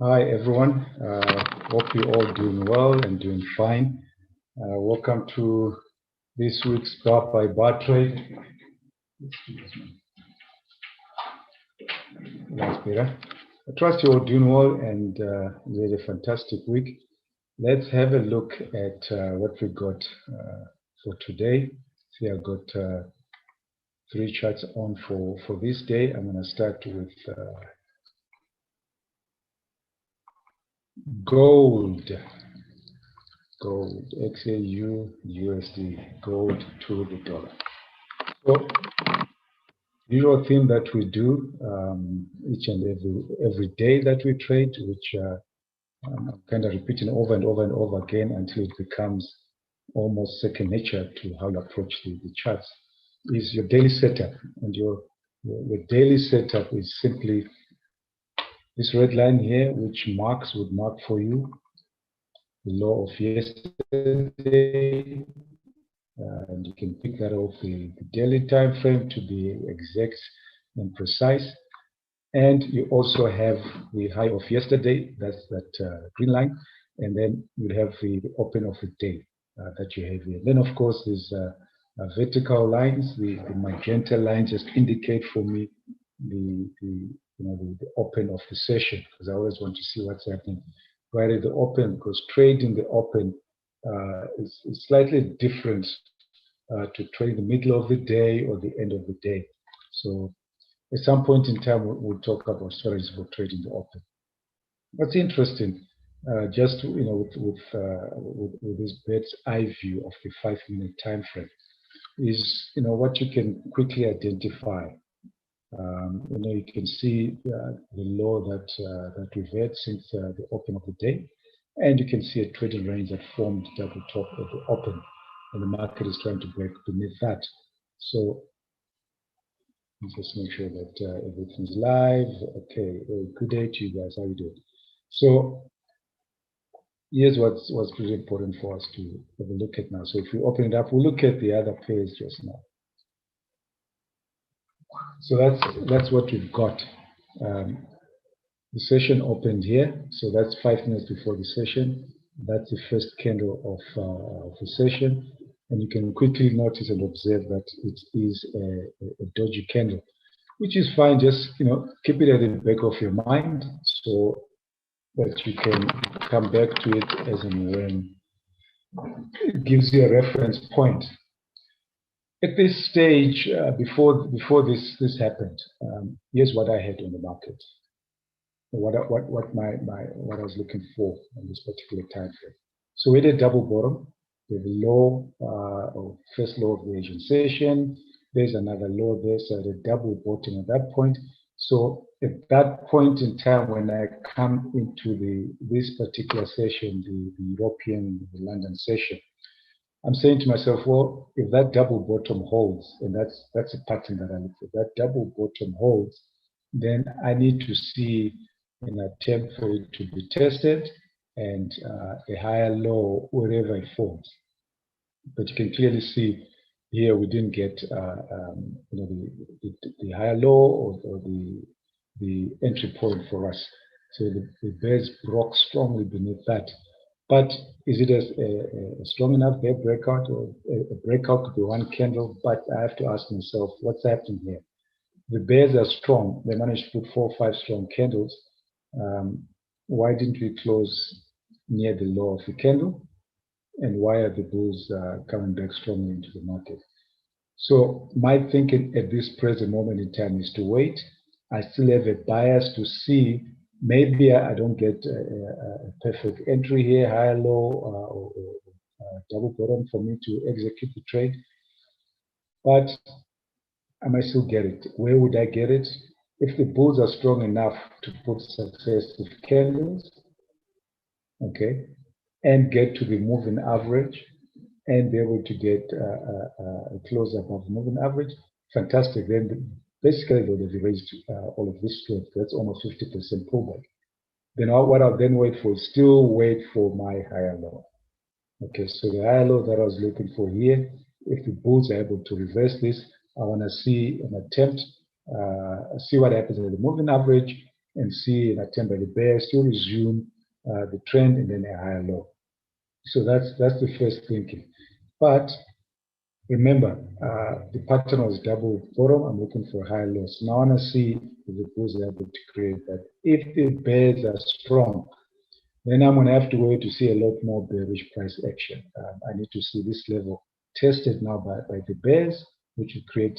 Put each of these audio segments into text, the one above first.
Hi everyone, hope you're all doing well and doing fine. Welcome to this week's bar by bar trade. Thanks, Peter. I trust you're all doing well and you had a fantastic week. Let's have a look at what we got for today. See, I've got three charts on for this day. I'm going to start with gold. Gold, XAU, USD, gold to the dollar. So, usual thing that we do each and every day that we trade, which I'm kind of repeating over and over and over again until it becomes almost second nature to how you approach the charts, is your daily setup. And your daily setup is simply this red line here, which would mark for you the low of yesterday. And you can pick that off the daily time frame to be exact and precise. And you also have the high of yesterday, that's that green line, and then you have the open of the day that you have here. Then, of course, there's vertical lines. The magenta lines just indicate for me the open of the session, because I always want to see what's happening right at the open, because trade in the open is slightly different to trade in the middle of the day or the end of the day. So at some point in time, we'll talk about strategies for trading the open. What's interesting, just with this bird's eye view of the 5-minute time frame, is what you can quickly identify. You can see the low that we've had since the open of the day, and you can see a trading range that formed at the top of the open, and the market is trying to break beneath that. So just make sure that everything's live. Okay, good day to you guys. How you doing? So here's what's pretty important for us to have a look at now. So if we open it up, we'll look at the other pairs just now. So that's what we've got. The session opened here, so that's 5 minutes before the session. That's the first candle of the session, and you can quickly notice and observe that it is a doji candle, which is fine. Just keep it at the back of your mind so that you can come back to it as and when it gives you a reference point. At this stage, before this happened, here's what I had on the market. What I was looking for in this particular time frame. So we had a double bottom with a low, first low of the Asian session. There's another low there, so the double bottom at that point. So at that point in time, when I come into this particular session, the European, the London session, I'm saying to myself, well, if that double bottom holds, and that's a pattern that I look for, that double bottom holds, then I need to see an attempt for it to be tested and a higher low wherever it falls. But you can clearly see here we didn't get the higher low or the entry point for us. So the bears broke strongly beneath that. But is it a strong enough bear breakout, or a breakout could be one candle? But I have to ask myself, what's happening here? The bears are strong. They managed to put 4 or 5 strong candles. Why didn't we close near the low of the candle? And why are the bulls coming back strongly into the market? So my thinking at this present moment in time is to wait. I still have a bias to see, maybe I don't get a perfect entry here, higher low, or double bottom for me to execute the trade. But I might still get it. Where would I get it? If the bulls are strong enough to put successive candles, okay, and get to the moving average and be able to get a close above moving average, fantastic. Then basically they would have raised all of this strength. That's almost 50% pullback. Then what I'll then wait for is still wait for my higher low. Okay, so the higher low that I was looking for here, if the bulls are able to reverse this, I want to see an attempt, see what happens at the moving average, and see an attempt by the bear, still resume the trend and then a higher low. So that's the first thinking. But remember, the pattern was double bottom. I'm looking for higher lows. Now I want to see if the bulls are able to create that. If the bears are strong, then I'm going to have to wait to see a lot more bearish price action. I need to see this level tested now by the bears, which will create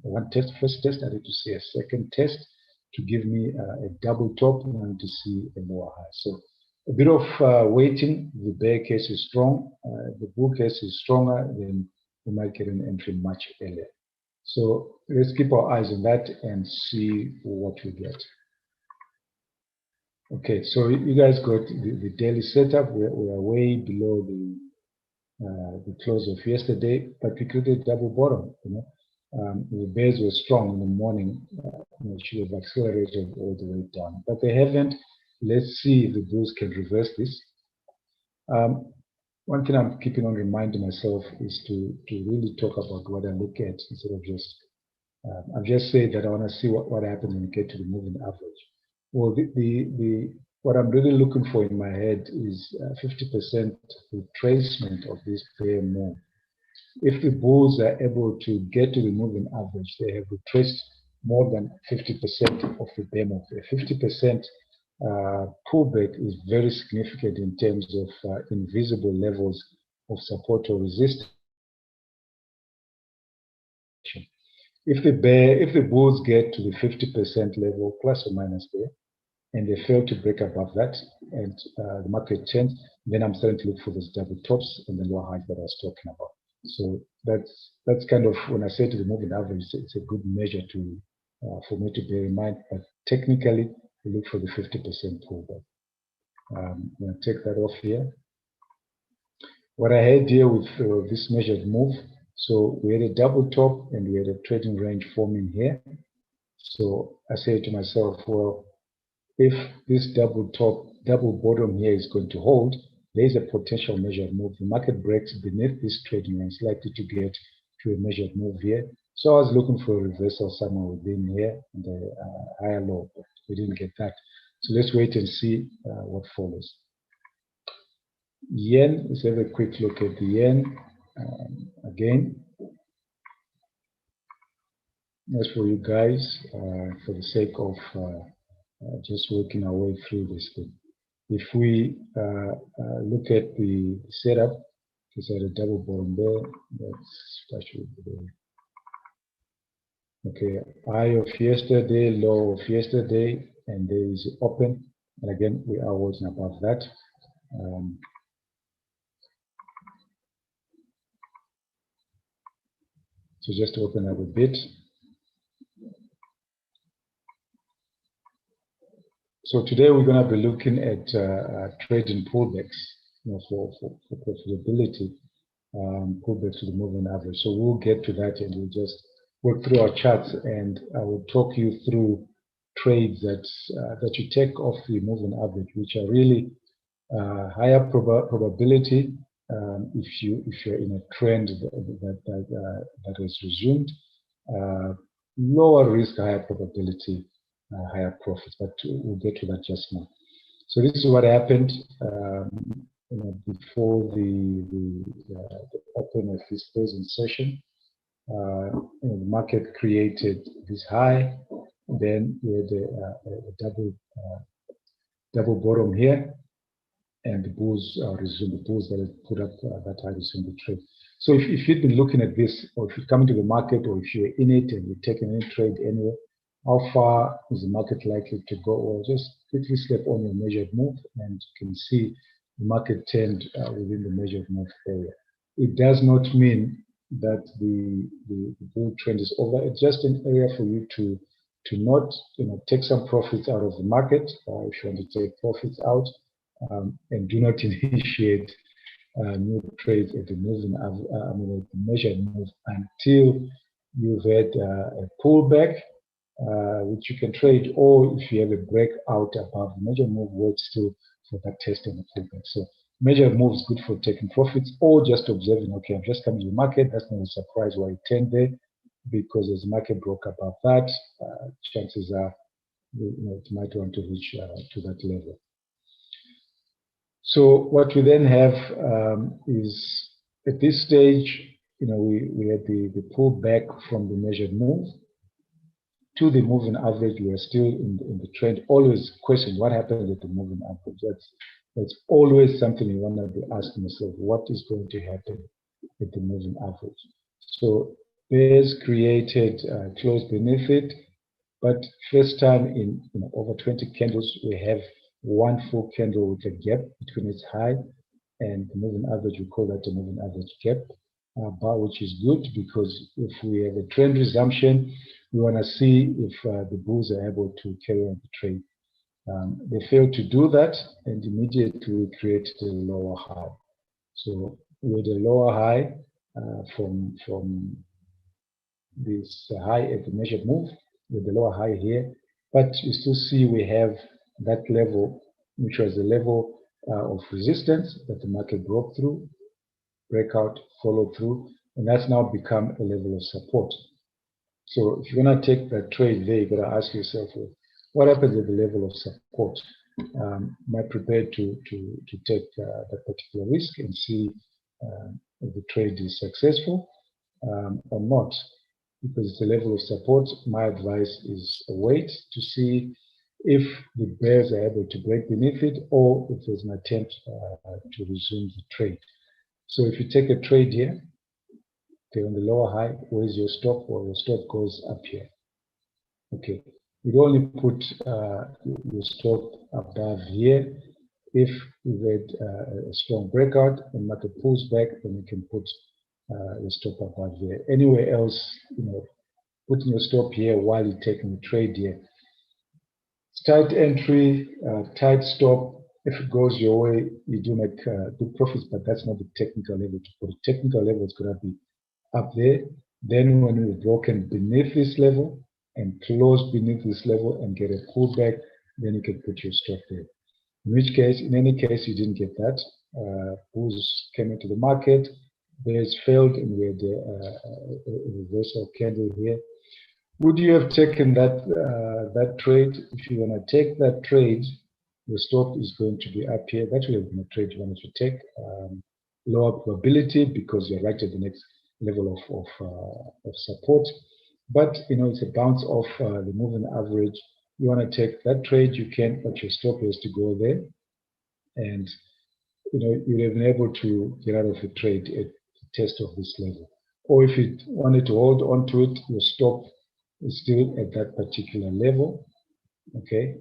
one test, first test. I need to see a second test to give me a double top, and I need to see a lower high. So a bit of waiting. The bear case is strong. The bull case is stronger, then we might get an entry much earlier. So let's keep our eyes on that and see what we get. Okay, so you guys got the daily setup. We are way below the close of yesterday, but we created double bottom. The bears were strong in the morning. Should have accelerated all the way down, but they haven't. Let's see if the bulls can reverse this. One thing I'm keeping on reminding myself is to really talk about what I look at instead of just. I've just said that I want to see what happens when we get to the moving average. Well, what I'm really looking for in my head is 50% retracement of this bear move. If the bulls are able to get to the moving average, they have retraced more than 50% of the bear move. A 50% pullback is very significant in terms of invisible levels of support or resistance. If the bulls get to the 50% level, plus or minus there, and they fail to break above that, and the market turns, then I'm starting to look for those double tops and the lower highs that I was talking about. So that's kind of, when I say to the moving average, it's a good measure to for me to bear in mind. But technically, we look for the 50% pullback. I'm going to take that off here. What I had here with this measured move, so we had a double top and we had a trading range forming here. So I said to myself, well, if this double bottom here is going to hold, there is a potential measured move. The market breaks beneath this trading range, likely to get to a measured move here. So I was looking for a reversal somewhere within here and a higher low, but we didn't get that. So let's wait and see what follows. Yen, let's have a quick look at the yen again. As for you guys, for the sake of just working our way through this thing. If we look at the setup, just at a double bottom there, that should be there. Okay, high of yesterday, low of yesterday, and there is open. And again, we are watching above that. So just to open up a bit. So today we're going to be looking at trading pullbacks, for profitability, pullbacks to the moving average. So we'll get to that and we'll just work through our charts, and I will talk you through trades that you take off the moving average, which are really higher probability if you're in a trend that has resumed, lower risk, higher probability, higher profits, but we'll get to that just now. So this is what happened before the open of this closing session. The market created this high, then we had a double bottom here, and the bulls resumed. The bulls that had put up that high resumed the trade. So if you've been looking at this, or if you come into the market, or if you're in it and you're taking any trade anywhere, how far is the market likely to go? Or just quickly slip on your measured move, and you can see the market turned within the measured move area. It does not mean that the bull trend is over. It's just an area for you to not take some profits out of the market if you want to take profits out, and do not initiate new trades at the moving at the measured move until you've had a pullback, which you can trade, or if you have a breakout above the measured move, wait still for that test and the pullback. So measured move is good for taking profits, or just observing, okay, I'm just coming to the market, that's not a surprise why it turned there, because as the market broke above that, chances are it might want to reach to that level. So what we then have is at this stage, we had the pullback from the measured move to the moving average. We are still in the trend. Always question what happens at the moving average. That's always something you want to be asking yourself. What is going to happen at the moving average? So bears created close beneath it, but first time in over 20 candles, we have one full candle with a gap between its high and the moving average. We call that the moving average gap bar, which is good because if we have a trend resumption, we want to see if the bulls are able to carry on the trade. They failed to do that, and immediately created a lower high. So with a lower high from this high at the measured move, with the lower high here, but you still see we have that level, which was the level of resistance that the market broke through, breakout, follow through, and that's now become a level of support. So if you're going to take that trade there, you've got to ask yourself, well, what happens at the level of support? Am I prepared to take that particular risk and see if the trade is successful or not? Because it's a level of support, my advice is wait to see if the bears are able to break beneath it or if there's an attempt to resume the trade. So if you take a trade here, okay, on the lower high, where's your stop? Or your stop goes up here. Okay, you'd only put your stop above here. If you've had a strong breakout and market pulls back, then you can put your stop above here. Anywhere else, putting your stop here while you're taking the trade here. Tight entry, tight stop. If it goes your way, you do make good profits, but that's not the technical level. For the technical level, it's going to be up there. Then when we've broken beneath this level and close beneath this level and get a pullback, then you can put your stop there. In any case, you didn't get that. Bulls came into the market, bears failed, and we had a reversal candle here. Would you have taken that trade? If you want to take that trade, your stop is going to be up here. That would have been a trade you wanted to take. Lower probability because you're right at the next level of support. But it's a bounce off the moving average. You want to take that trade, you can, but your stop has to go there. And you'd have been able to get out of the trade at the test of this level. Or if you wanted to hold on to it, your stop is still at that particular level. Okay,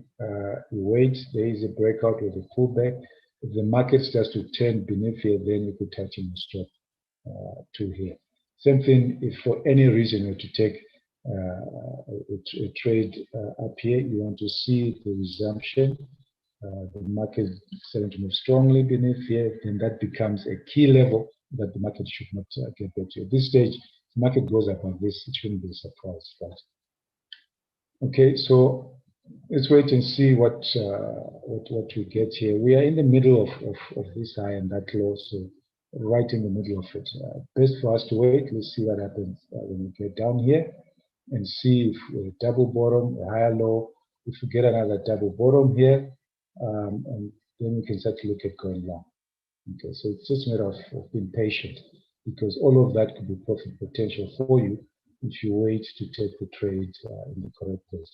you wait, there is a breakout with a pullback. If the market starts to turn beneath here, then you could touch in your stop to here. Same thing, if for any reason you want to take a trade up here, you want to see the resumption, the market starting to move strongly beneath here, then that becomes a key level that the market should not get back to. At this stage, the market goes above this, it shouldn't be a surprise. Right? Okay, so let's wait and see what we get here. We are in the middle of this high and that low, so right in the middle of it. Best for us to wait. Let's see what happens when we get down here and see if we double bottom, a higher low. If we get another double bottom here, and then we can start to look at going long. Okay, so it's just a matter of being patient because all of that could be profit potential for you if you wait to take the trade in the correct place.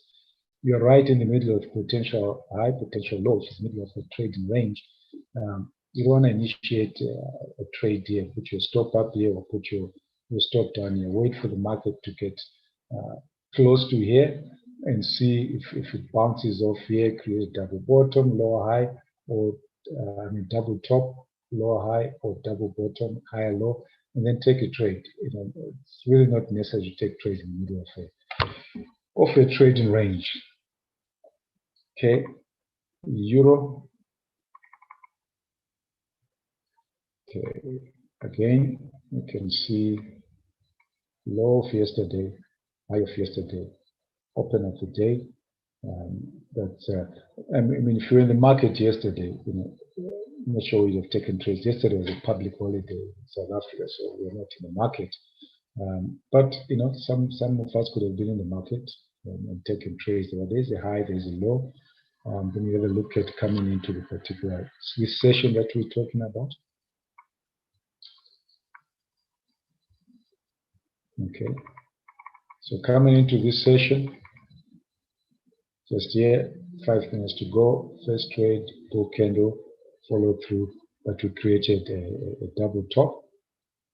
You're right in the middle of potential high, potential low, which is the middle of the trading range. You don't want to initiate a trade here, put your stop up here or put your stop down here. Wait for the market to get close to here and see if it bounces off here, create double bottom, lower high, or double top, lower high, or double bottom, higher low, and then take a trade. It's really not necessary to take trade in the middle of a trading range. Okay, euro. Okay, again, you can see low of yesterday, high of yesterday, open of the day. If you're in the market yesterday, I'm not sure you'd have taken trades. Yesterday was a public holiday in South Africa, so we're not in the market. But some of us could have been in the market. and taking trades. There's a high, there's a low. Then you have a look at coming into the particular this session that we're talking about. Okay, so coming into this session, just here, 5 minutes to go. First trade, bull candle, follow through, but we created a double top.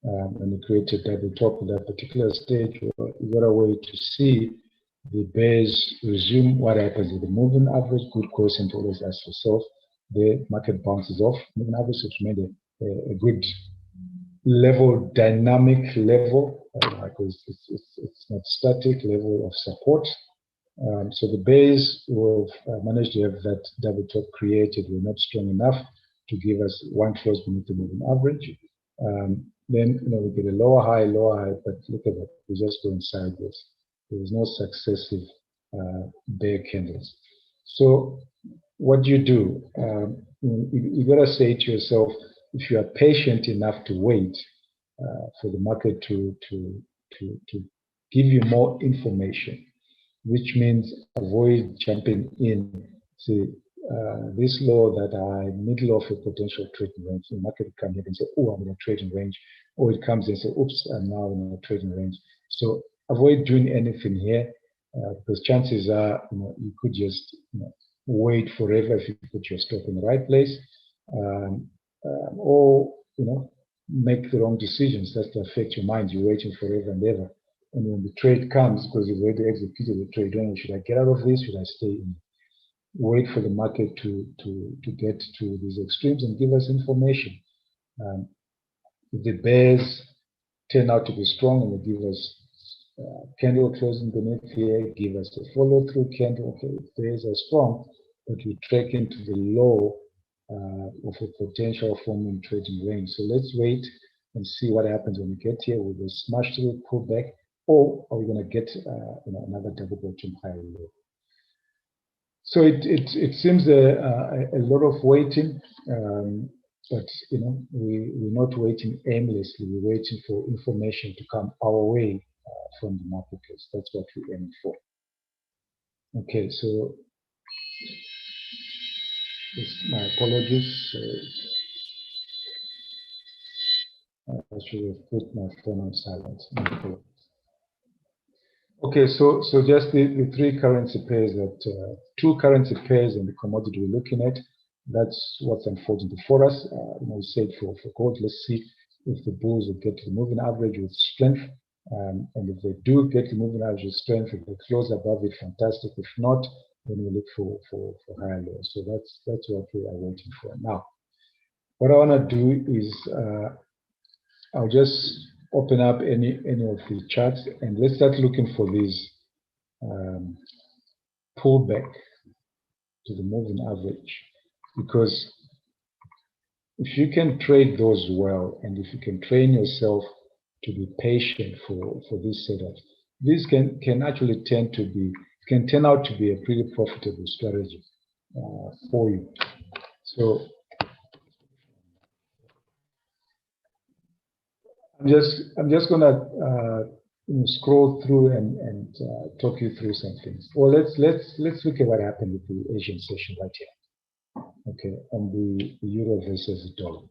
And we created double top at that particular stage. We got a way to see the bears resume. What happens with the moving average? Good question to always ask yourself. The market bounces off. Moving average has made a good level, dynamic level, because it's not static level of support. So the bears who have managed to have that double top created were not strong enough to give us one close beneath the moving average. Then we get a lower high, but look at that, we're just going sideways. There is no successive bear candles. So what do? You gotta say to yourself, if you are patient enough to wait for the market to give you more information, which means avoid jumping in. See, this low that are middle of a potential trading range, the market will come here and say, oh, I'm in a trading range, or it comes and say, oops, I'm now in a trading range. So avoid doing anything here, because chances are, you could just wait forever if you put your stop in the right place, or make the wrong decisions that affect your mind. You're waiting forever and ever, and when the trade comes, because you've already executed the trade, should I get out of this? Should I stay in? Wait for the market to get to these extremes and give us information. If the bears turn out to be strong and they give us candle closing beneath here, give us a follow-through candle. Okay, if bears are strong, but we track into the low of a potential forming trading range. So let's wait and see what happens when we get here. Will we smash through, pull back, or are we going to get another double bottom higher low? So it seems a lot of waiting, but we're not waiting aimlessly. We're waiting for information to come our way from the marketplace. That's what we aim for. Okay, so my apologies. I should have put my phone on silent. Okay, so just the three currency pairs that two currency pairs and the commodity we're looking at. That's what's unfolding before us. We said for gold, let's see if the bulls will get to the moving average with strength, and if they do get the moving average with strength, if they close above it, fantastic. If not, then we look for higher lows. So that's what we are waiting for. Now, what I want to do is I'll just open up any of the charts and let's start looking for these pullback to the moving average, because if you can trade those well and if you can train yourself to be patient for these setups, this can actually turn out to be a pretty profitable strategy for you. So I'm just gonna scroll through and talk you through some things. Well, let's look at what happened with the Asian session right here. Okay, on the euro versus the dollar.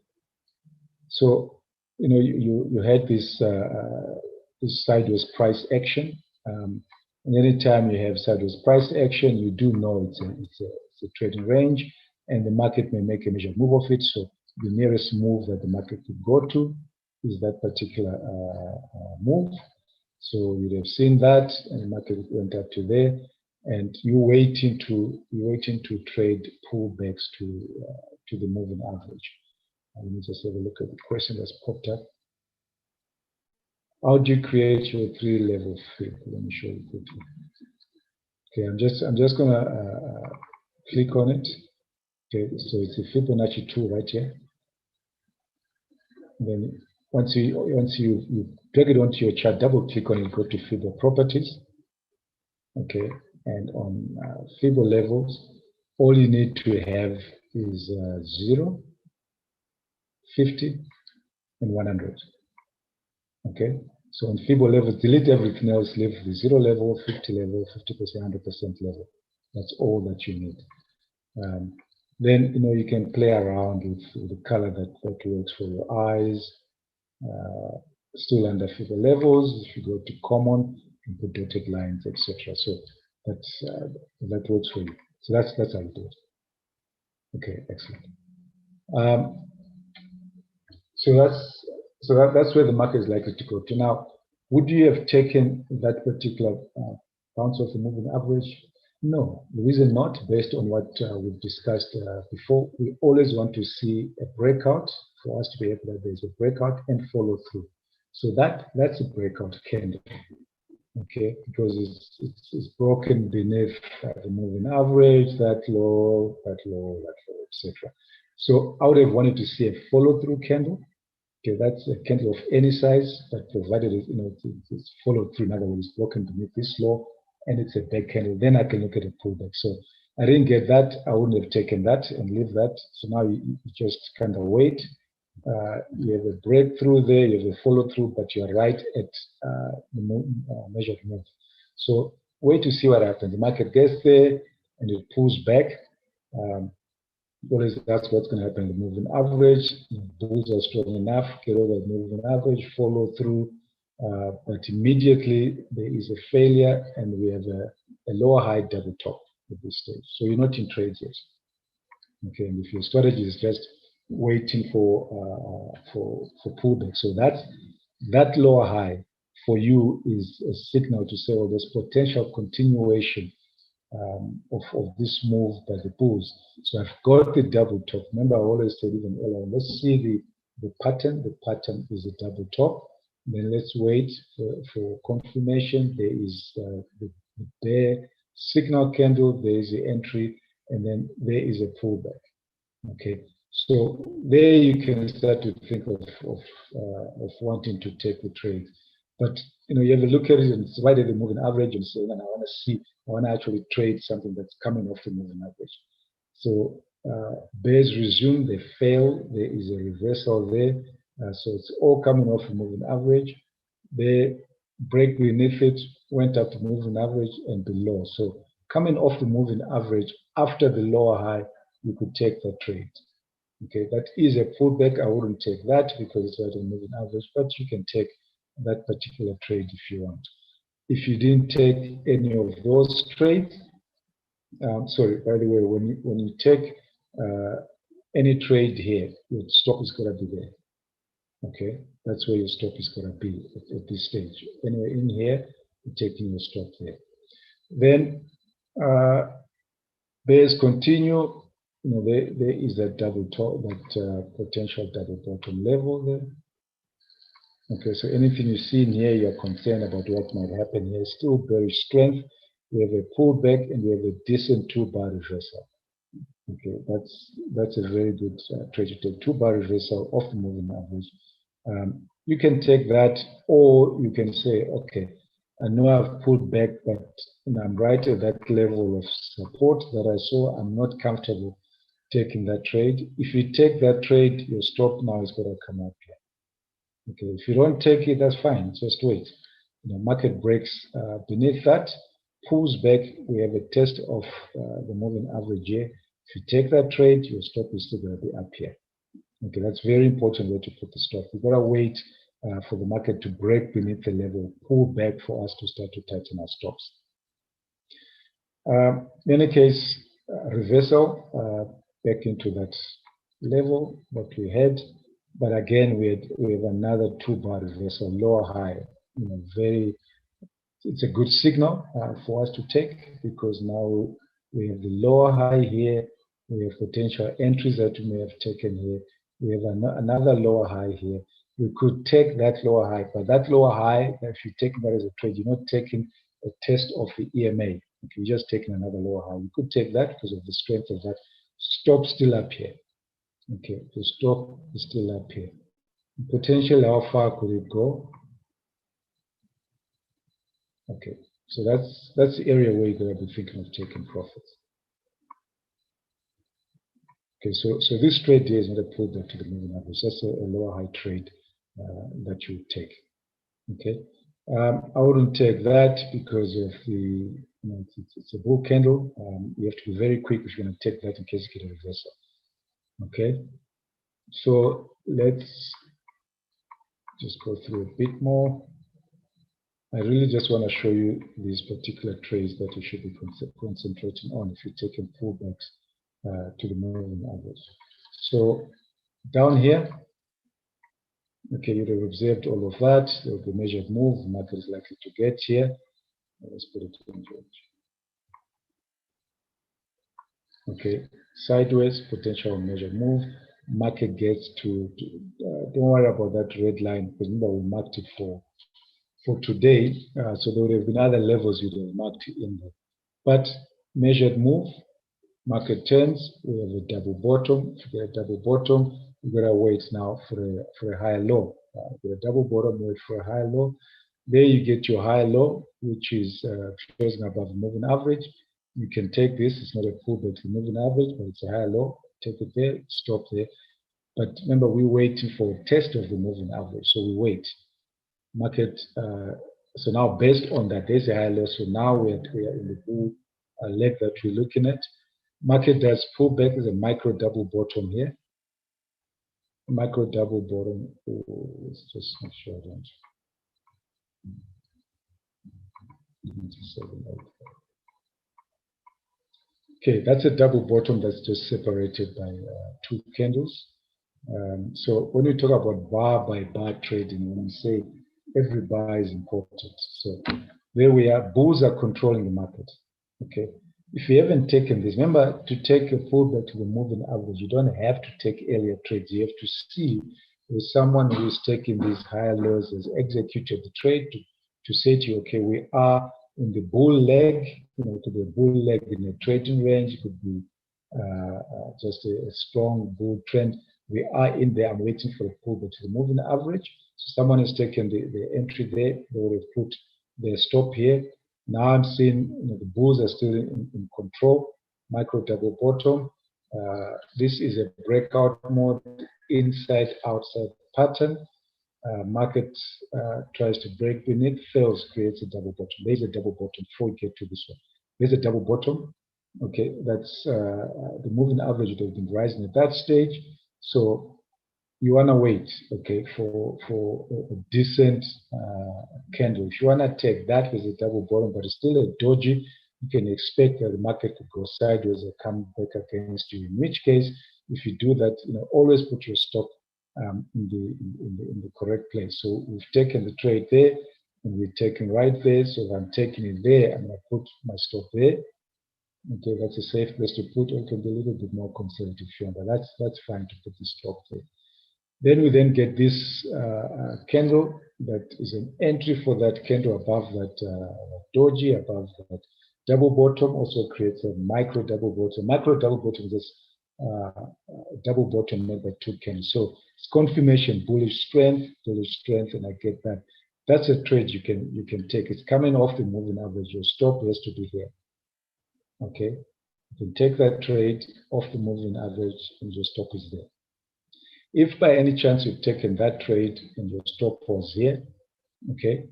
So you had this this sideways price action, and anytime you have sideways price action, you do know it's a trading range, and the market may make a major move of it. So the nearest move that the market could go to is that particular move. So you'd have seen that, and the market went up to there, and you're waiting to trade pullbacks to the moving average. Let me just have a look at the question that's popped up. How do you create your 3-level fib? Let me show you quickly. Okay, I'm just gonna click on it. Okay, so it's a Fibonacci tool right here. And then once you drag it onto your chart, double click on it, go to Fibo properties. Okay, and on Fibo levels, all you need to have is 0, 50, and 100. Okay, So on FIBO level, delete everything else, leave the 0 level, 50 level, 50%, 100% level. That's all that you need. Then you can play around with the color that works for your eyes. Still under FIBO levels, if you go to common, you put dotted lines, etc. So that works for you. So that's how you do it. Okay, excellent. So that's where the market is likely to go to. Now, would you have taken that particular bounce off the moving average? No, the reason not, based on what we've discussed before. We always want to see a breakout for us to be able that there's a breakout and follow through. So that's a breakout candle, okay, because it's broken beneath the moving average, that low, etc. So I would have wanted to see a follow through candle. Okay, that's a candle of any size, but provided it's followed through. In other words, broken beneath this low, and it's a back candle. Then I can look at a pullback. So I didn't get that. I wouldn't have taken that and leave that. So now you just kind of wait. You have a breakthrough there. You have a follow through, but you are right at the measured move. So wait to see what happens. The market gets there and it pulls back. That's what's going to happen. The moving average, bulls are strong enough, get over the moving average, follow through, but immediately there is a failure and we have a lower high double top at this stage. So you're not in trades yet. Okay, and if your strategy is just waiting for pullback, so that lower high for you is a signal to say, well, there's potential continuation of this move by the bulls. So I've got the double top. Remember, I always said even earlier, let's see the pattern. The pattern is a double top. Then let's wait for confirmation. There is the bear signal candle. There is the entry, and then there is a pullback. Okay, so there you can start to think of wanting to take the trade. But you have to look at it and why did the moving average and say, I want to actually trade something that's coming off the moving average. So bears resume, they fail, there is a reversal there. So it's all coming off the moving average. They break beneath it, went up to moving average and below. So coming off the moving average after the lower high, you could take that trade. Okay, that is a pullback. I wouldn't take that because it's right on moving average, but you can take that particular trade if you want. If you didn't take any of those trades, sorry, by the way, when you take any trade here, your stop is going to be there. Okay, that's where your stop is going to be at this stage. Anyway, in here, you're taking your stop there. Then bears continue. There is that double top, that potential double bottom level there. Okay, so anything you see in here, you're concerned about what might happen here. Still very strength. We have a pullback and we have a decent 2-bar reversal. Okay, that's a very good trade to take. 2-bar reversal off the moving average. You can take that, or you can say, okay, I know I've pulled back, but I'm right at that level of support that I saw. I'm not comfortable taking that trade. If you take that trade, your stop now is going to come up here. Okay, if you don't take it, that's fine. Just wait. Market breaks beneath that, pulls back. We have a test of the moving average here. If you take that trade, your stop is still going to be up here. Okay, that's very important where to put the stop. We've got to wait for the market to break beneath the level, pull back for us to start to tighten our stops. In any case, reversal back into that level that we had. But again, we have another 2-bar reversal, lower high. It's a good signal for us to take, because now we have the lower high here. We have potential entries that we may have taken here. We have another lower high here. We could take that lower high, but that lower high, if you take that as a trade, you're not taking a test of the EMA. Okay, you're just taking another lower high. You could take that because of the strength of that. Stop still up here. Okay, the stop is still up here. Potentially, how far could it go? Okay, so that's the area where you're going to be thinking of taking profits. Okay, so this trade here is not a pullback to the moving average. That's a lower high trade that you take. Okay, I wouldn't take that because of the, it's a bull candle. You have to be very quick if you're going to take that in case you get a reversal. Okay, so let's just go through a bit more. I really just want to show you these particular trades that you should be concentrating on if you're taking pullbacks to the moving average. So down here, okay, you'd have observed all of that. The measured move, the market is likely to get here. Let's put it in George. Okay, sideways, potential measured move. Market gets to don't worry about that red line because remember we marked it for today. So there would have been other levels you'd have marked in there. But measured move, market turns, we have a double bottom. If you get a double bottom, you gotta wait now for a higher low. Get a double bottom, wait for a higher low. There you get your higher low, which is closing above the moving average. You can take this. It's not a pullback to the moving average, but it's a higher low. Take it there, stop there. But remember, we're waiting for a test of the moving average, so we wait. Market. So now, based on that, there's a higher low. So now we are in the bull leg that we're looking at. Market does pull back. There's a micro double bottom here. Micro double bottom. Let's just make sure I don't. Okay, that's a double bottom that's just separated by two candles. So when we talk about bar by bar trading, when we say every bar is important. So there we are. Bulls are controlling the market. Okay. If you haven't taken this, remember to take a pullback to the moving average, you don't have to take earlier trades. You have to see with someone who is taking these higher lows has executed the trade to say to you, okay, we are in the bull leg, to the bull leg in a trading range. It could be just a strong bull trend. We are in there. I'm waiting for a pullback to the moving average. So someone has taken the entry there. They would have put their stop here. Now I'm seeing the bulls are still in control. Micro double bottom. This is a breakout mode, inside outside pattern. Market tries to break beneath, fails, creates a double bottom. There's a double bottom before we get to this one. There's a double bottom. Okay, that's the moving average would have been rising at that stage. So you want to wait, okay, for a decent candle. If you want to take that with a double bottom, but it's still a doji, you can expect that the market could go sideways and come back against you. In which case, if you do that, always put your stop in the correct place. So we've taken the trade there, and we're taking right there. So if I'm taking it there, I'm going to put my stop there. Okay, that's a safe place to put. It can be a little bit more conservative here, but that's fine to put the stop there. Then we get this candle that is an entry for that candle above that doji, above that double bottom, also creates a micro double bottom. Micro double bottom is double bottom made by two candles. So it's confirmation, bullish strength, and I get that. That's a trade you can take. It's coming off the moving average. Your stop has to be here. Okay, you can take that trade off the moving average, and your stop is there. If by any chance you've taken that trade and your stop was here, okay,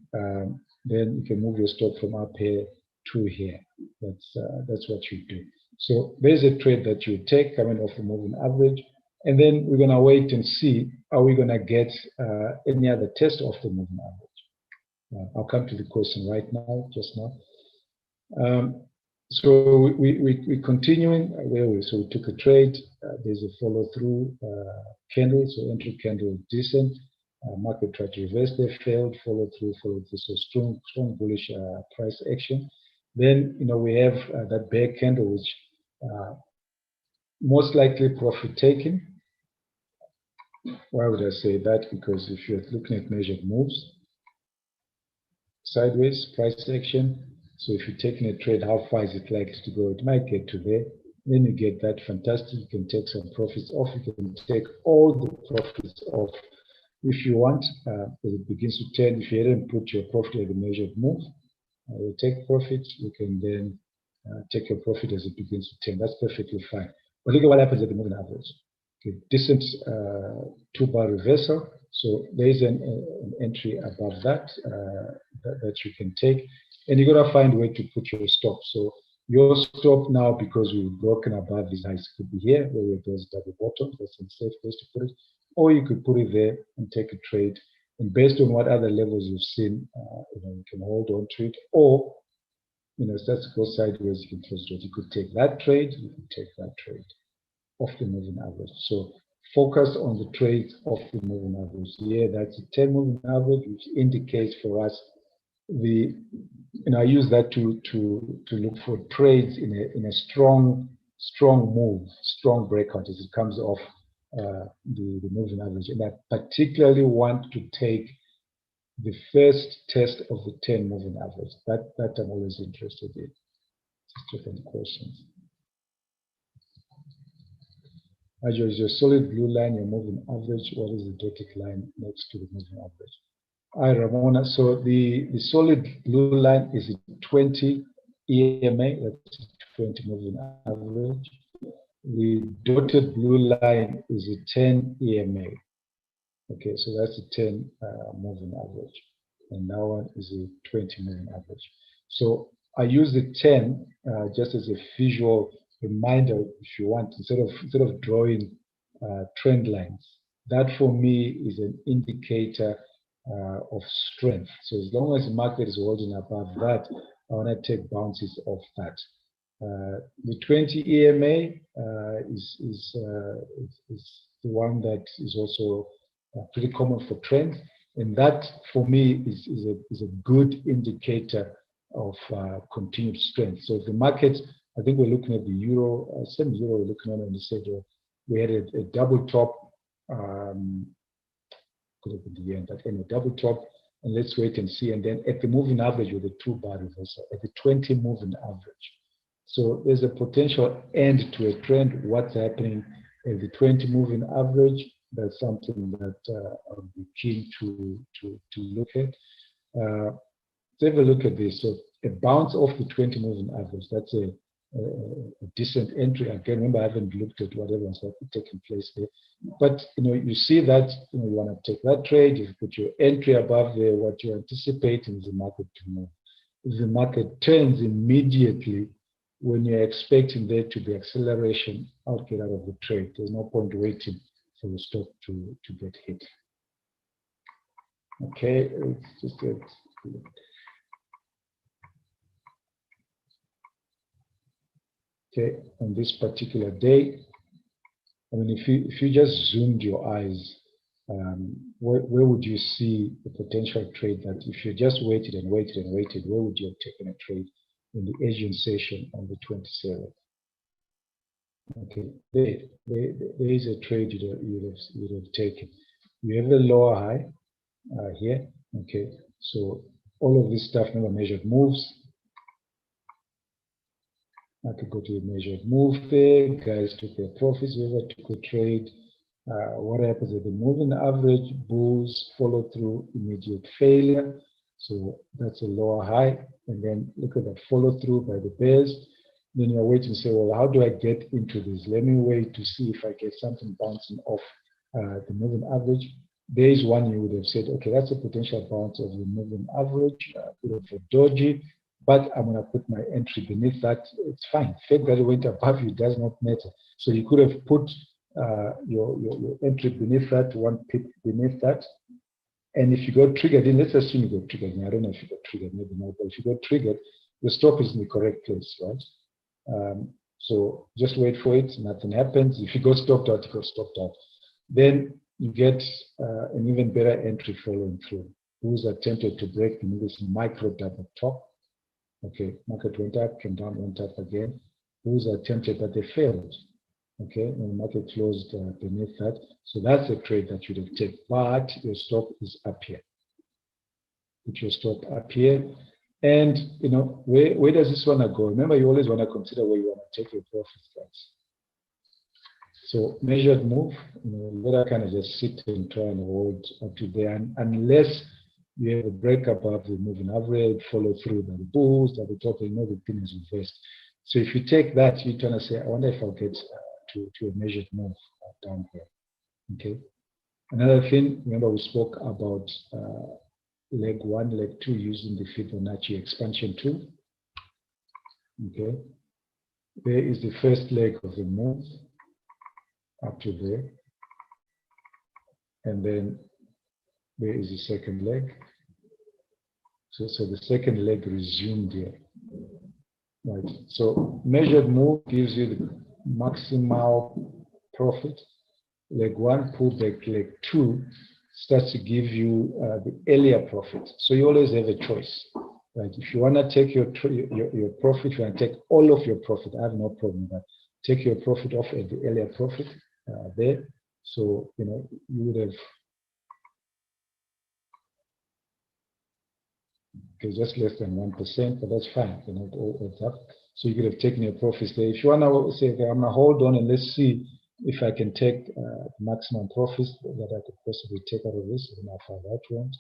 then you can move your stop from up here to here. That's what you do. So there's a trade that you take coming off the moving average, and then we're gonna wait and see, are we gonna get any other test off the moving average? I'll come to the question right now, just now. So we're continuing where so we took a trade. There's a follow through candle, so entry candle decent. Market tried to reverse there, failed, follow through. So strong bullish price action. Then we have that bear candle, which most likely profit taking. Why would I say that? Because if you're looking at measured moves, sideways price action. So if you're taking a trade, how far is it likely to go? It might get to there. Then you get that fantastic. You can take some profits off. You can take all the profits off if you want. As it begins to turn, if you hadn't put your profit at the measured move, you take profits. You can then take your profit as it begins to turn. That's perfectly fine. But look at what happens at the moving average. Okay, decent 2-bar reversal. So there is an entry above that, that you can take, and you got to find where to put your stop. So your stop now, because we've broken above these highs, could be here where there's double bottom. That's a safe place to put it, or you could put it there and take a trade. And based on what other levels you've seen, you can hold on to it, or it starts to go sideways, you can close it. You could take that trade, you can take that trade off the moving average. So focus on the trades off the moving average. Here, that's a 10 moving average, which indicates for us I use that to look for trades in a strong move, strong breakout as it comes off the moving average. And I particularly want to take the first test of the 10 moving average. That I'm always interested in. Just different questions. As your solid blue line, your moving average, what is the dotted line next to the moving average? Hi, Ramona. So the solid blue line is a 20 EMA, that's 20 moving average. The dotted blue line is a 10 EMA. Okay, so that's a 10 moving average. And that one is a 20 moving average. So I use the 10 just as a visual reminder, if you want, instead of drawing trend lines. That for me is an indicator of strength. So as long as the market is holding above that, I want to take bounces off that. The 20 EMA is the one that is also pretty common for trends, and that for me is a good indicator of continued strength. So if the market, I think we're looking at the euro, same euro we're looking at, and they said we had a double top. Could have been the end, but anyway, double top, and let's wait and see. And then at the moving average with the 2-bar reversal, at the 20 moving average. So there's a potential end to a trend. What's happening at the 20 moving average? That's something that I'll be keen to look at. Let's have a look at this. So a bounce off the 20 moving average, that's a decent entry. Again, remember, I haven't looked at whatever has taken place there. But you see that you want to take that trade. You put your entry above there. What you're anticipating is the market to move. If the market turns immediately when you're expecting there to be acceleration, I'll get out of the trade. There's no point waiting for the stop to get hit. Okay, it's just good. Okay, on this particular day, I mean, if you just zoomed your eyes, where would you see the potential trade that if you just waited and waited and waited, where would you have taken a trade in the Asian session on the 27th? Okay, there is a trade you'd have taken. You have a lower high here. Okay, so all of this stuff never measured moves. I could go to the measured move there. Guys took their profits. Whoever took a trade. What happens at the moving average? Bulls follow through, immediate failure. So that's a lower high. And then look at that follow through by the bears. Then you're waiting to say, well, how do I get into this? Let me wait to see if I get something bouncing off the moving average. There is one you would have said, okay, that's a potential bounce of the moving average, for dodgy. But I'm going to put my entry beneath that. It's fine. The fact that it went above you does not matter. So you could have put your entry beneath that, one pip beneath that. And if you got triggered in, let's assume you got triggered in. I don't know if you got triggered, maybe not. But if you got triggered, the stop is in the correct place, right? So just wait for it. Nothing happens. If you got stopped out, you got stopped out. Then you get an even better entry following through. Who's attempted to break this micro double top? Okay, market went up, came down, went up again. Those attempted, but they failed. Okay, and the market closed beneath that. So that's a trade that you would take, but your stop is up here. Put your stop up here. And, where does this one go? Remember, you always want to consider where you want to take your profits, guys. So measured move, you gotta kind of just sit and try and hold up to there, unless you have a break above the moving average, follow through by the bulls, at the top, the thing is reversed. So if you take that, you're trying to say, I wonder if I'll get to a measured move down here. Okay. Another thing, remember we spoke about leg 1, leg 2 using the Fibonacci expansion tool. Okay, there is the first leg of the move up to there, and then there is the second leg. So the second leg resumed here. Right. So measured move gives you the maximal profit. Leg 1, pullback. Leg 2 starts to give you the earlier profit. So you always have a choice. Right. If you want to take your profit, you want to take all of your profit. I have no problem with that. Take your profit off at the earlier profit there. So you would have just less than 1%, but that's fine. It all adds up. So you could have taken your profits there. If you want to say, okay, I'm gonna hold on and let's see if I can take maximum profits that I could possibly take out of this, and I that went.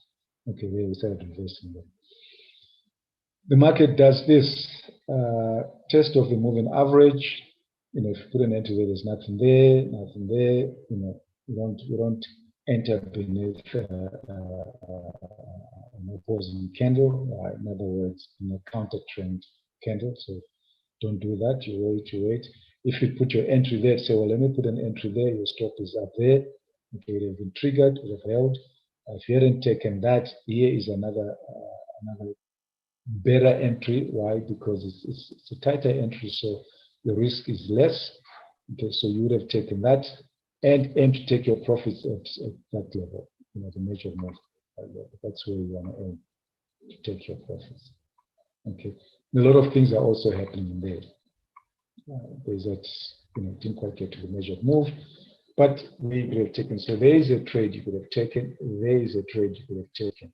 Okay, there we started investing there. The market does this test of the moving average. If you put an entry there, there's nothing there, nothing there. You don't enter beneath an opposing candle. In other words, in a counter trend candle. So don't do that. You wait. If you put your entry there, say, well, let me put an entry there. Your stop is up there. Okay, it would have been triggered, it would have held. If you hadn't taken that, here is another better entry. Why? Because it's a tighter entry, so the risk is less. Okay, so you would have taken that and aim to take your profits at that level, the measured move. That's where you want to aim to take your profits. Okay, a lot of things are also happening in there. There's that, didn't quite get to the measured move, but we could have taken. So there is a trade you could have taken. There is a trade you could have taken.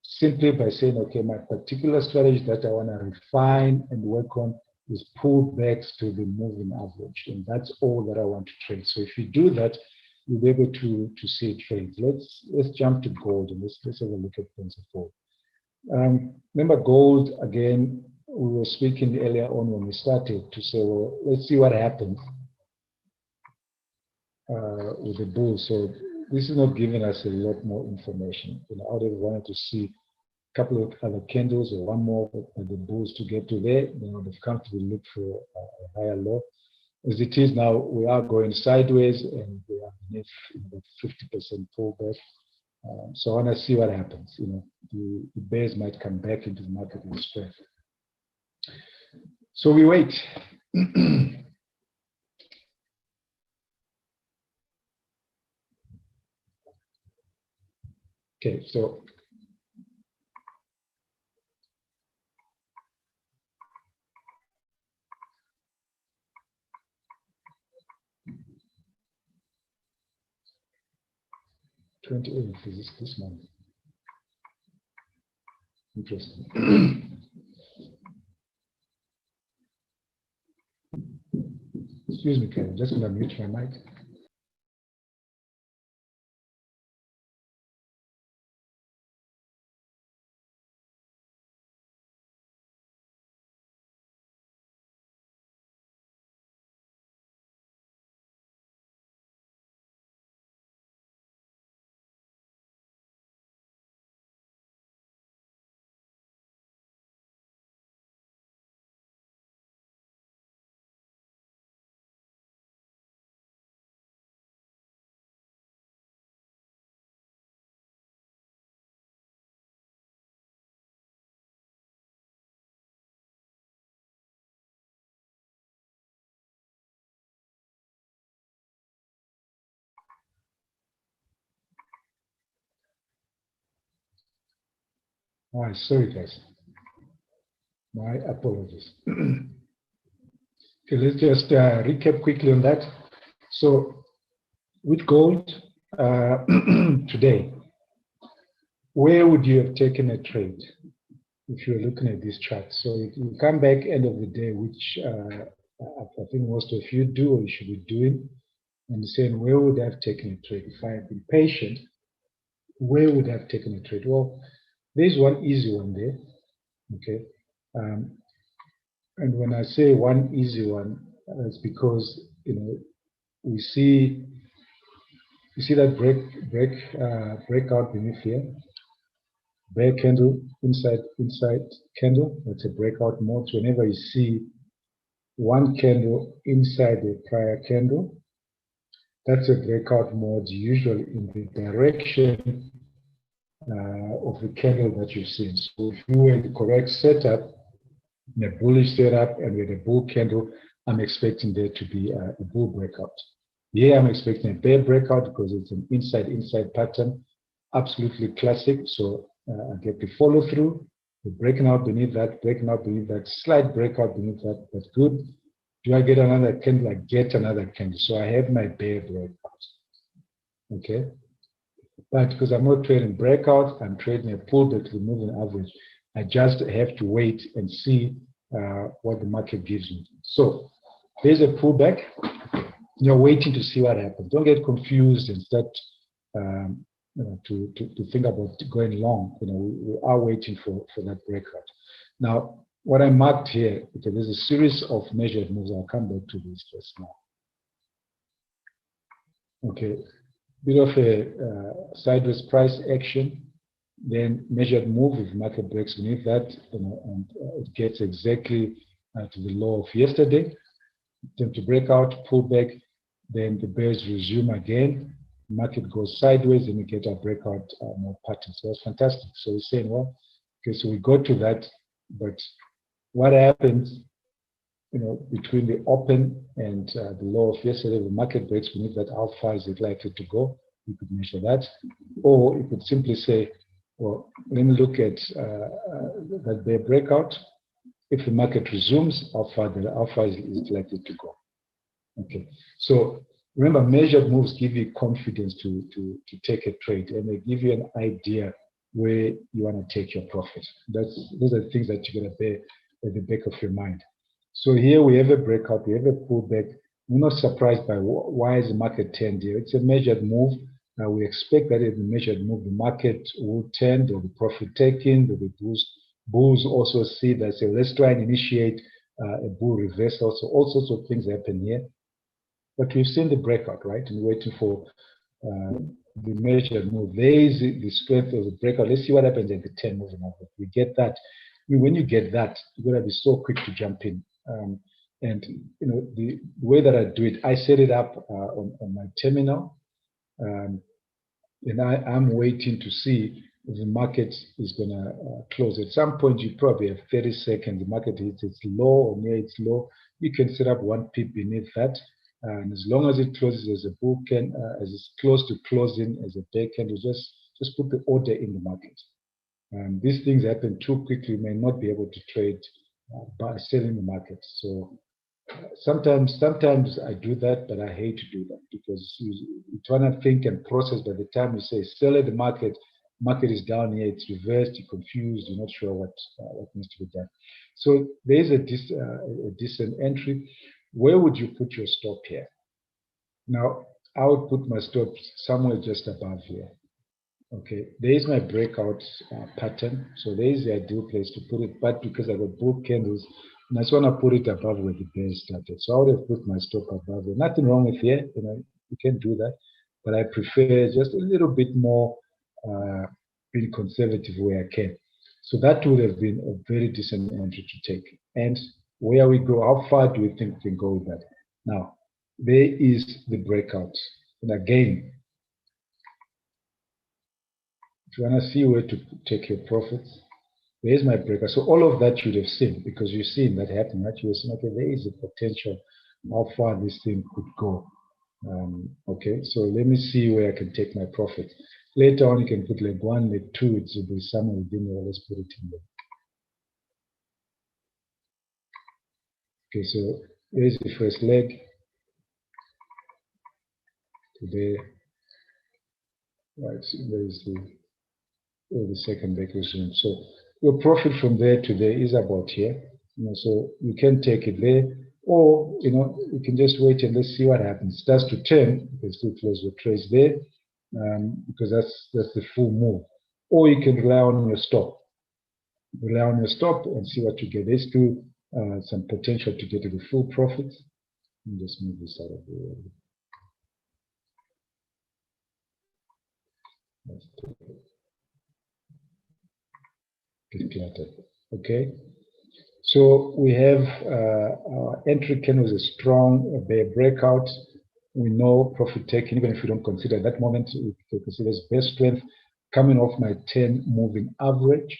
Simply by saying, okay, my particular strategy that I want to refine and work on is pullbacks to the moving average, and that's all that I want to trade. So if you do that, you'll be able to see trades. Let's jump to gold and let's have a look at things of gold. Remember gold again. We were speaking earlier on when we started to say, well, let's see what happens with the bull. So this is not giving us a lot more information. I would have wanted to see a couple of other candles or one more of the bulls to get to there. They've come to look for a higher low. As it is now, we are going sideways and we are beneath the 50% pullback. So I want to see what happens. The bears might come back into the market with strength. So we wait. Okay, so $28 is this month. Interesting. Excuse me, Karen, just going to mute my mic. All right, sorry guys. My apologies. Okay, let's just recap quickly on that. So with gold today, where would you have taken a trade if you're looking at this chart? So you come back end of the day, which I think most of you do or you should be doing, and saying, where would I have taken a trade? If I had been patient, where would I have taken a trade? Well, there's one easy one there, okay? And when I say one easy one, it's because, we see You see that breakout beneath here? Bear candle, inside candle, that's a breakout mode. So whenever you see one candle inside the prior candle, that's a breakout mode, usually in the direction of the candle that you've seen. So if you were in the correct setup, in a bullish setup and with a bull candle, I'm expecting there to be a bull breakout. Here I'm expecting a bear breakout because it's an inside pattern, absolutely classic. So I get the follow through, the breaking out beneath that, slight breakout beneath that. That's good. Do I get another candle? I get another candle. So I have my bear breakout. Okay. But because I'm not trading breakouts, I'm trading a pullback to the moving average. I just have to wait and see what the market gives me. So there's a pullback. You're waiting to see what happens. Don't get confused and start to think about going long. We are waiting for that breakout. Now, what I marked here, because there's a series of measured moves. I'll come back to this just now. Okay, bit of a sideways price action, then measured move if market breaks beneath that, and it gets exactly to the low of yesterday. Then to break out, pull back, then the bears resume again. Market goes sideways, and we get our breakout more pattern. So that's fantastic. So we're saying, well, okay, so we got to that, but what happens, between the open and the low of yesterday, the market breaks beneath that, how far is it likely to go? You could measure that. Or you could simply say, well, let me look at that bear breakout. If the market resumes, how far is it likely to go? Okay. So remember, measured moves give you confidence to take a trade, and they give you an idea where you want to take your profit. Those are the things that you're going to bear at the back of your mind. So here we have a breakout, we have a pullback. We're not surprised by why is the market turned here. It's a measured move. Now we expect that in the measured move, the market will turn, there'll be profit taking, there'll be boost. Bulls also see that, say, let's try and initiate a bull reversal. So all sorts of things happen here. But we've seen the breakout, right? And we're waiting for the measured move. There is the strength of the breakout. Let's see what happens at the 10 moving average. We get that. When you get that, you're going to be so quick to jump in. And the way that I do it, I set it up on my terminal, and I'm waiting to see if the market is going to close. At some point, you probably have 30 seconds. The market hits its low or near its low. You can set up one pip beneath that, and as long as it closes as a bull can, as it's close to closing as a bear candle, just put the order in the market. These things happen too quickly. You may not be able to trade by selling the market. So sometimes I do that, but I hate to do that because you try to think and process. By the time you say sell at the market is down here, it's reversed, you're confused, you're not sure what needs to be done. So there is a decent entry. Where would you put your stop here? Now, I would put my stop somewhere just above here. Okay, there is my breakout pattern. So there is the ideal place to put it, but because I got both candles, and I just want to put it above where the bear started. So I would have put my stop above there. Nothing wrong with here, you can do that, but I prefer just a little bit more being conservative where I can. So that would have been a very decent entry to take. And where we go, how far do we think we can go with that? Now, there is the breakout. And again, if you want to see where to take your profits, there's my breakout. So all of that you'd have seen because you've seen that happen, right? You have seen, okay, there is a potential how far this thing could go. Okay, so let me see where I can take my profit. Later on, you can put leg 1, leg 2, it will be somewhere within there. Let's put it in there. Okay, so here's the first leg. Today, right, so there is the second leg resume. So your profit from there to there is about here. So you can take it there, or you can just wait and let's see what happens. It starts to turn, you can still close your trades there, because that's the full move. Or you can rely on your stop. Rely on your stop and see what you get. There's still some potential to get to the full profit. Let me just move this out of the way. Okay. So we have our entry candle is a strong bear breakout. We know profit taking, even if we don't consider that moment, we consider as best strength coming off my 10 moving average.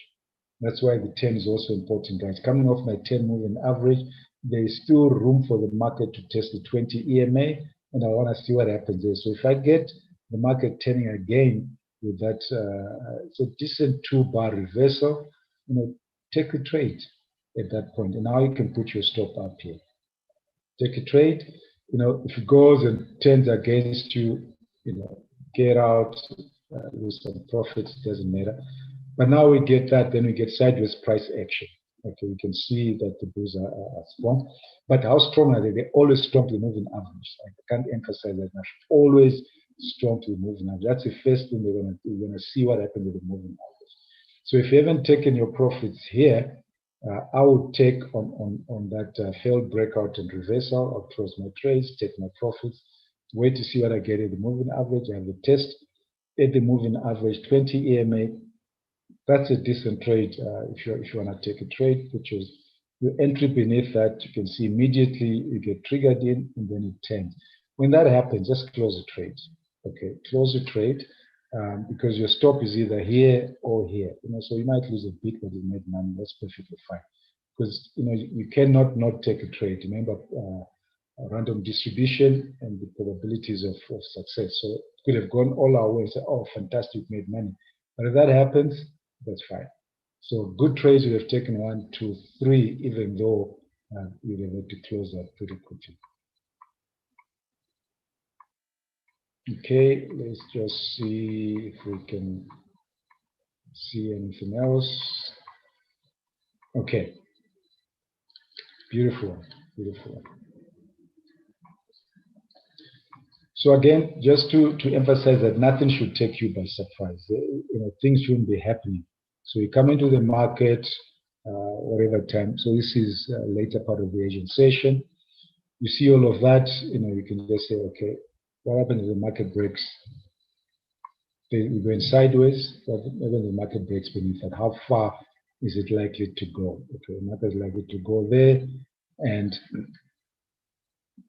That's why the 10 is also important, guys. Coming off my 10 moving average, there is still room for the market to test the 20 EMA, and I want to see what happens there. So if I get the market turning again with that, it's a decent 2-bar reversal, take the trade at that point. And now you can put your stop up here. Take a trade. If it goes and turns against you, get out, lose some profits, doesn't matter. But now we get that, then we get sideways price action. Okay, we can see that the bulls are strong. But how strong are they? They're always strong to the moving average. I can't emphasize that enough. Always strong to the moving average. That's the first thing they're going to do. You're going to see what happens with the moving average. So if you haven't taken your profits here, I would take on that failed breakout and reversal. I'll close my trades, take my profits, wait to see what I get at the moving average. I have the test at the moving average 20 EMA. That's a decent trade if you want to take a trade, which is your entry beneath that. You can see immediately you get triggered in and then it turns. When that happens, just close the trade. Okay, close the trade because your stop is either here or here. So you might lose a bit, but you made money. That's perfectly fine because you cannot not take a trade. Remember, random distribution and the probabilities of success. So it could have gone all our way and say, oh, fantastic, made money. But if that happens, that's fine. So good trades would have taken 1, 2, 3, even though you were able to close that pretty quickly. Okay, let's just see if we can see anything else. Okay, beautiful, beautiful. So again, just to emphasize that nothing should take you by surprise. Things shouldn't be happening. So you come into the market, whatever time. So this is later part of the Asian session. You see all of that. You can just say, okay, what happens if the market breaks? We're going sideways. What happens if the market breaks beneath that? How far is it likely to go? Okay, the market is likely to go there, and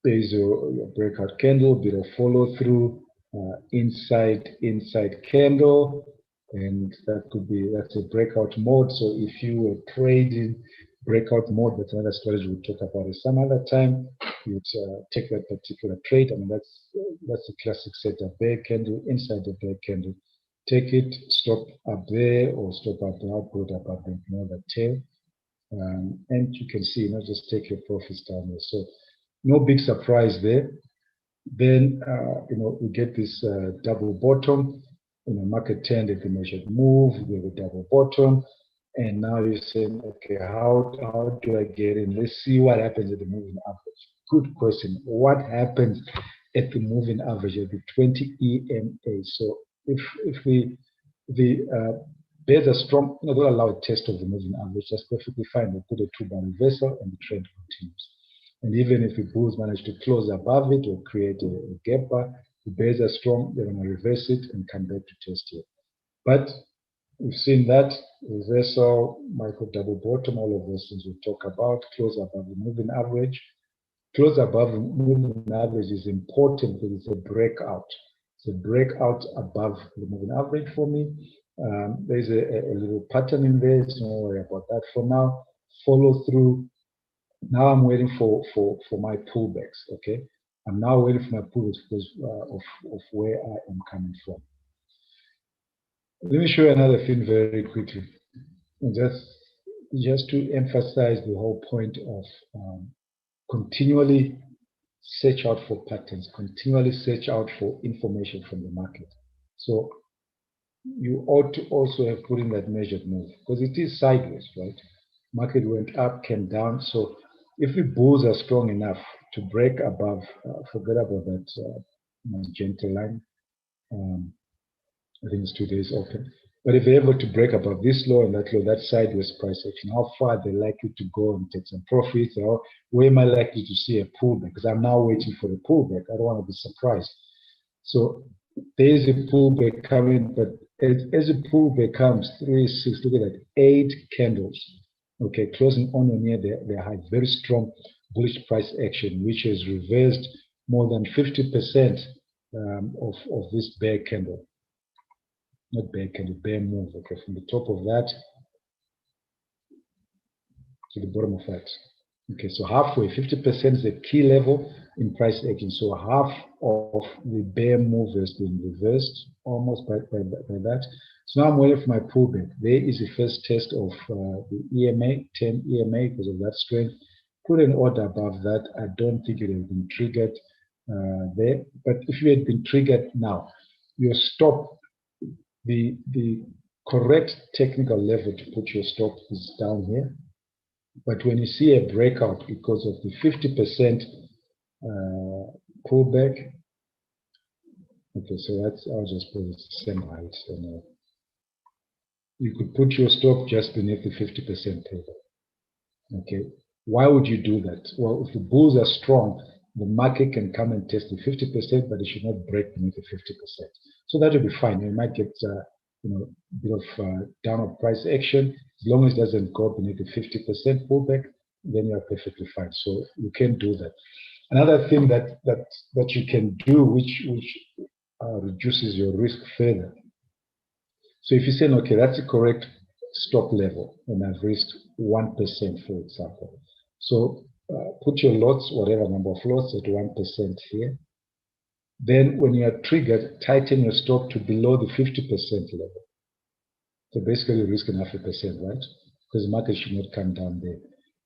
there's a breakout candle, bit of follow through, inside candle, and that's a breakout mode. So if you were trading breakout mode, that's another strategy we'll talk about at some other time. You'd take that particular trade. I mean, that's a classic setup. Bear candle, inside the bear candle. Take it, stop up there, or stop up there, output up there, that tail. And you can see, just take your profits down there. So no big surprise there. Then, we get this double bottom. Market turned at the measured move. We have a double bottom. And now you're saying, okay, how do I get in? Let's see what happens at the moving average. Good question. What happens at the moving average at the 20 EMA? So if the bears are strong, they'll allow a test of the moving average. That's perfectly fine. They put a 2-bar reversal and the trend continues. And even if the bulls manage to close above it or create a gap bar, the bears are strong. They're going to reverse it and come back to test here. But we've seen that reversal, micro double bottom, all of those things we talk about. Close above the moving average. Close above the moving average is important because it's a breakout. It's a breakout above the moving average for me. There's a little pattern in there, so don't worry about that for now. Follow through. Now I'm waiting for my pullbacks. Okay, I'm now waiting for my pullbacks because of where I am coming from. Let me show you another thing very quickly, just to emphasize the whole point of continually search out for patterns, continually search out for information from the market. So you ought to also have put in that measured move because it is sideways, right? Market went up, came down. So if the bulls are strong enough to break above, forget about that magenta line. I think it's 2 days open. But if they're able to break above this low and that low, that sideways price action, how far are they likely to go and take some profits? Or where am I likely to see a pullback? Because I'm now waiting for the pullback. I don't want to be surprised. So there is a pullback coming, but as the pullback comes, 3, 6, look at that, 8 candles. Okay, closing on or near their high, very strong bullish price action, which has reversed more than 50% of this bear candle. Not bear candle, bear move. Okay, from the top of that to the bottom of that. Okay, so halfway, 50% is the key level in price action. So half of the bear move has been reversed almost by that. So now I'm waiting for my pullback. There is the first test of the EMA, 10 EMA, because of that strength. Put an order above that. I don't think it has been triggered there. But if you had been triggered now, your stop, the correct technical level to put your stop is down here. But when you see a breakout because of the 50% pullback, okay, so that's, I'll just put it the same height. And you could put your stop just beneath the 50% pullback. Okay, why would you do that? Well, if the bulls are strong, the market can come and test the 50%, but it should not break beneath the 50%. So that will be fine. You might get a bit of downward price action. As long as it doesn't go beneath the 50% pullback, then you are perfectly fine. So you can do that. Another thing that you can do, which reduces your risk further. So if you say, okay, that's the correct stop level, and I've risked 1%, for example. So put your lots, whatever number of lots, at 1% here. Then when you are triggered, tighten your stop to below the 50% level. So basically you're risking 0.5%, right? Because the market should not come down there.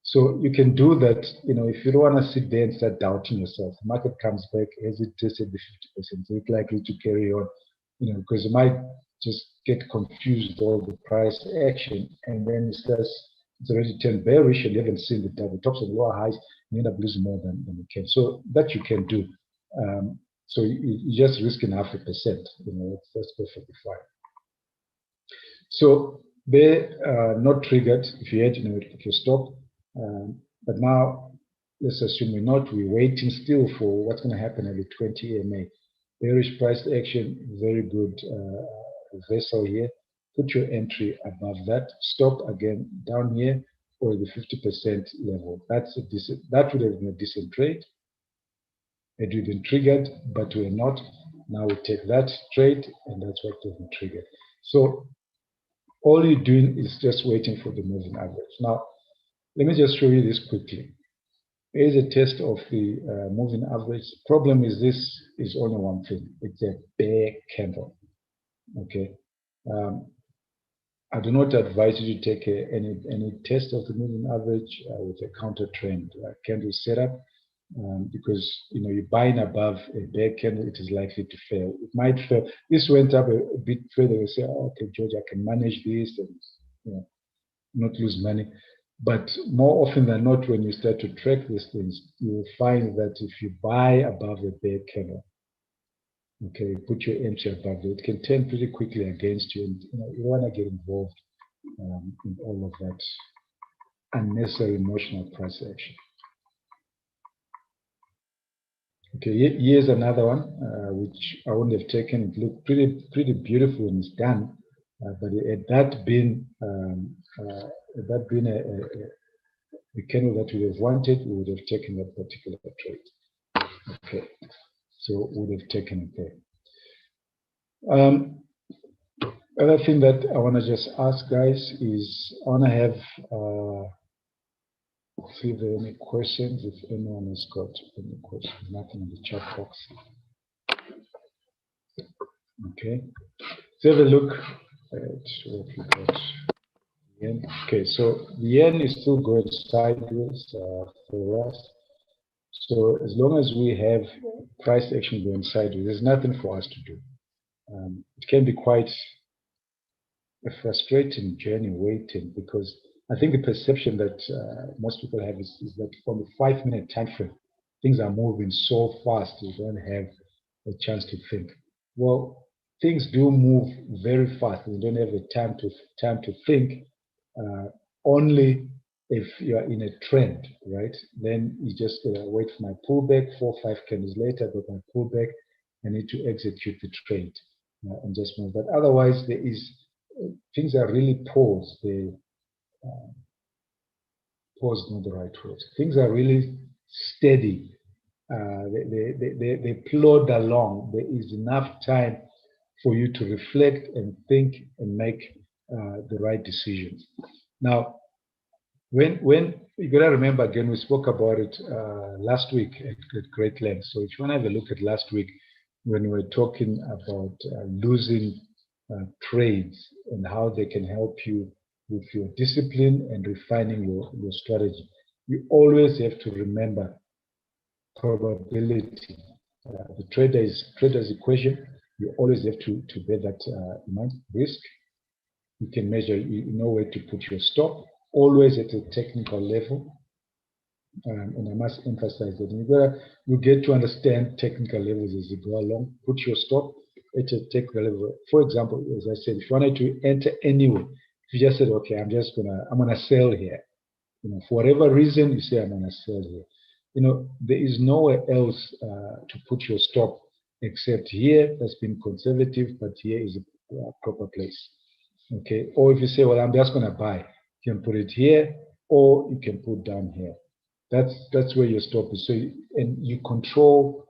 So you can do that, if you don't want to sit there and start doubting yourself. The market comes back, has it tested the 50%? Is it likely to carry on? Because you might just get confused with all the price action, and then it's already turned bearish, and you haven't seen the tops and lower highs, you end up losing more than you can. So that you can do. So you're just risking 0.5%. That's perfectly fine. So they're not triggered if you had, if you stop. But now let's assume we're waiting still for what's going to happen at the 20 EMA. Bearish price action, very good reversal here. Put your entry above that. Stop again down here or the 50% level. That would have been a decent trade. It would have been triggered, but we're not. Now we take that trade, and that's what has been triggered. So all you're doing is just waiting for the moving average. Now, let me just show you this quickly. Here's a test of the moving average. Problem is this is only one thing. It's a bear candle. Okay. I do not advise you to take any test of the moving average with a counter trend candle setup. Because you're buying above a bear candle, it is likely to fail. It might fail. This went up a bit further. You say, oh, okay, George, I can manage this and not lose money. But more often than not, when you start to track these things, you will find that if you buy above a bear candle, okay, put your entry above it, it can turn pretty quickly against you, and you don't want to get involved in all of that unnecessary emotional price action. Okay, here's another one which I wouldn't have taken. It looked pretty beautiful when it's done, but had that been a candle that we have wanted, we would have taken that particular trade. Okay, so we would have taken it there. Other thing that I want to just ask guys is I want to have see if there are any questions, if anyone has got any questions. Nothing in the chat box. Okay, let's have a look at what we got. Yen. Okay, so the yen is still going sideways for us. So as long as we have price action going sideways, there's nothing for us to do. It can be quite a frustrating journey waiting, because I think the perception that most people have is that from the 5-minute time frame, things are moving so fast you don't have a chance to think. Well, things do move very fast. You don't have the time to think. Only if you are in a trend, right? Then you just wait for my pullback. 4 or 5 candles later, I got my pullback. I need to execute the trade. and just move. But otherwise, there is things are really paused. Pause is not the right word. Things are really steady. They plod along. There is enough time for you to reflect and think and make the right decisions. Now, when you gotta remember again, we spoke about it last week at great length. So if you want to have a look at last week when we were talking about losing trades and how they can help you with your discipline and refining your strategy, you always have to remember probability. The trader's equation. You always have to bear that in mind. Risk. You can measure. You know where to put your stop. Always at a technical level. And I must emphasize that you get to understand technical levels as you go along. Put your stop at a technical level. For example, as I said, if you wanted to enter anywhere, if you just said, okay, I'm gonna sell here. For whatever reason, you say I'm gonna sell here. There is nowhere else to put your stop except here. That's been conservative, but here is a proper place. Okay. Or if you say, well, I'm just gonna buy, you can put it here, or you can put down here. That's where your stop is. So you control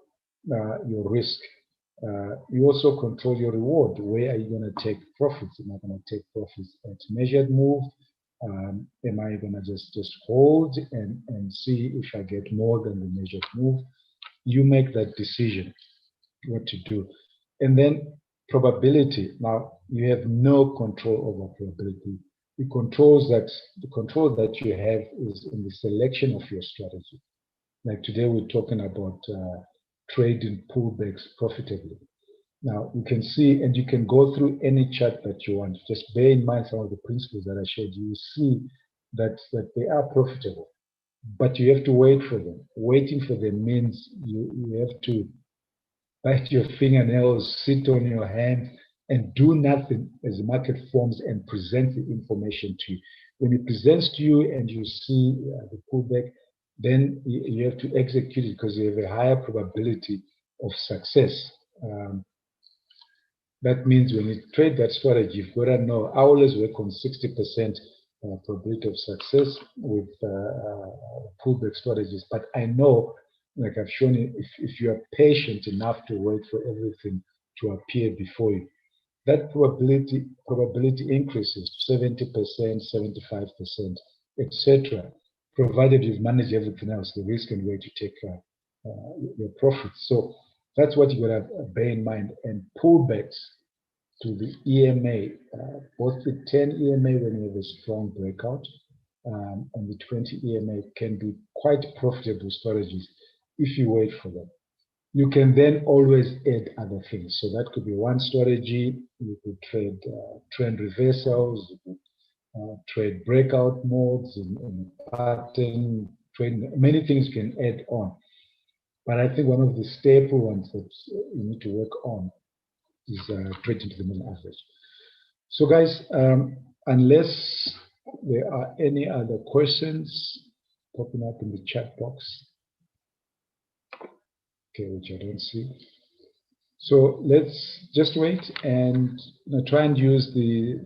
your risk. You also control your reward. Where are you going to take profits? Am I going to take profits at measured move? Am I going to just hold and see if I get more than the measured move? You make that decision what to do. And then probability. Now, you have no control over probability. The control that you have is in the selection of your strategy. Like today, we're talking about trading pullbacks profitably. Now, you can see, and you can go through any chart that you want. Just bear in mind some of the principles that I showed you. You see that they are profitable, but you have to wait for them. Waiting for them means you have to bite your fingernails, sit on your hands, and do nothing as the market forms and presents the information to you. When it presents to you and you see the pullback, then you have to execute it because you have a higher probability of success. That means when you trade that strategy, you've got to know, I always work on 60% probability of success with pullback strategies. But I know, like I've shown you, if you are patient enough to wait for everything to appear before you, that probability increases to 70%, 75%, etc., provided you've managed everything else, the risk and where to take your profits. So that's what you got to bear in mind. And pullbacks to the EMA, both the 10 EMA when you have a strong breakout and the 20 EMA can be quite profitable strategies if you wait for them. You can then always add other things. So that could be one strategy. You could trade trend reversals, you could trade breakout modes in pattern, trade, many things you can add on. But I think one of the staple ones that you need to work on is trading to the moving average. So guys, unless there are any other questions popping up in the chat box, okay, which I don't see. So let's just wait and try and use the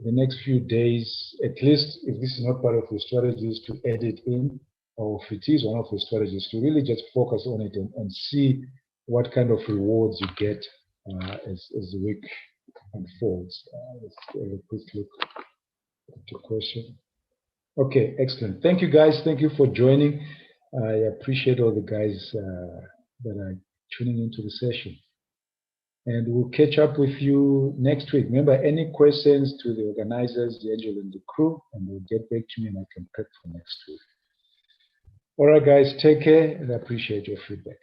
next few days, at least if this is not part of your strategies, to add it in, or if it is one of your strategies, to really just focus on it and see what kind of rewards you get as the week unfolds. Let's have a quick look at the question. Okay, excellent. Thank you guys. Thank you for joining. I appreciate all the guys that are tuning into the session. And we'll catch up with you next week. Remember, any questions to the organizers, the angel and the crew, and they'll get back to me and I can prep for next week. All right, guys, take care and I appreciate your feedback.